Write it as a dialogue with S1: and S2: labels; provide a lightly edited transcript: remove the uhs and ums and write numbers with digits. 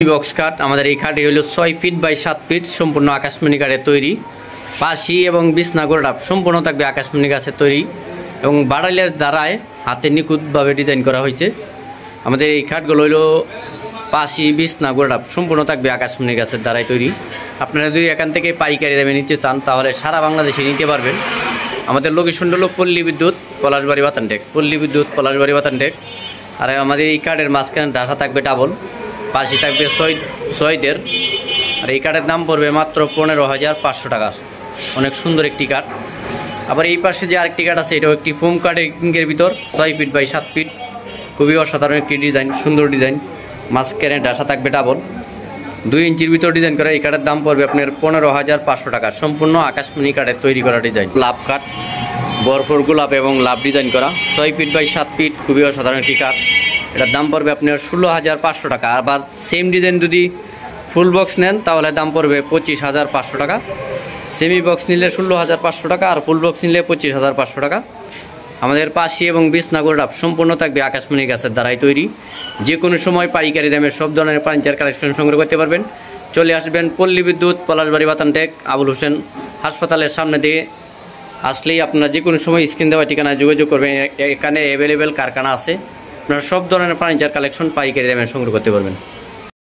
S1: Box কাঠ আমাদের এই কাঠটি হলো 6 ফিট বাই 7 ফিট সম্পূর্ণ আকাশমণি কাঠের তৈরি। পাশি এবং বিছনা গোড়াটা সম্পূর্ণ থাকবে আকাশমণি গাছের তৈরি এবং বাড়াইলের দ্বারায় হাতে নিখুঁতভাবে ডিজাইন করা হয়েছে। আমাদের এই কাঠগুলো হলো পাশি বিছনা গোড়াটা সম্পূর্ণ থাকবে আকাশমণি গাছের দ্বারাই তৈরি। আপনারা যদি এখান থেকে পাইকারি দামে নিতে চান তাহলে সারা বাংলাদেশে নিতে পারবেন। আমাদের লোকেশন হলো পল্লী বিদ্যুৎ পলাশবাড়ি বাতানটেক, পল্লী বিদ্যুৎ পলাশবাড়ি বাতানটেক। আর আমাদের এই কাঠের মাঝখানে ডাসা থাকবে ডাবল, পাশি থাকবে 6 আর এই কাঠের দাম পড়বে মাত্র 15,500 টাকা। অনেক সুন্দর একটি কাঠ। আবার এই পাশে যে আরেকটি কাঠ আছে এটাও একটি ফোম কাটিংয়ের ভিতর 6 ফিট বাই 7 ফিট, খুবই অসাধারণ একটি ডিজাইন, সুন্দর ডিজাইন। মাঝখানে ডাসা থাকবে ডাবল, 2 ইঞ্চির ভিতর ডিজাইন করা। এই কাঠের দাম পড়বে আপনার 15,500 টাকা। সম্পূর্ণ আকাশমণি কাঠের তৈরি করা ডিজাইন। লাভ কাঠ, বরফর গোলাপ এবং লাভ ডিজাইন করা 6 ফিট বাই 7 ফিট, খুবই অসাধারণ একটি কাঠ। এটার দাম পড়বে আপনার 16,500 টাকা। আবার সেম ডিজাইন যদি ফুল বক্স নেন তাহলে দাম পড়বে 25,500 টাকা। সেমি বক্স নিলে 16,500 টাকা আর ফুল বক্স নিলে 25,500 টাকা। আমাদের পাশি এবং বিছনা গোড়া সম্পূর্ণ থাকবে আকাশমণি গাছের দ্বারাই তৈরি। যে কোনো সময় পাইকারি দামে সব ধরনের ফার্নিচার কালেকশন সংগ্রহ করতে পারবেন। চলে আসবেন পল্লী বিদ্যুৎ পলাশবাড়ি বাতানটেক আবুল হোসেন হাসপাতালের সামনে দিয়ে আসলেই আপনারা যে কোনো সময় স্ক্রিন দেওয়া ঠিকানায় যোগাযোগ করবেন। এখানে অ্যাভেলেবেল কারখানা আছে, আপনারা সব ধরনের ফার্নিচার কালেকশন পাইকারি দামে সংগ্রহ করতে পারবেন।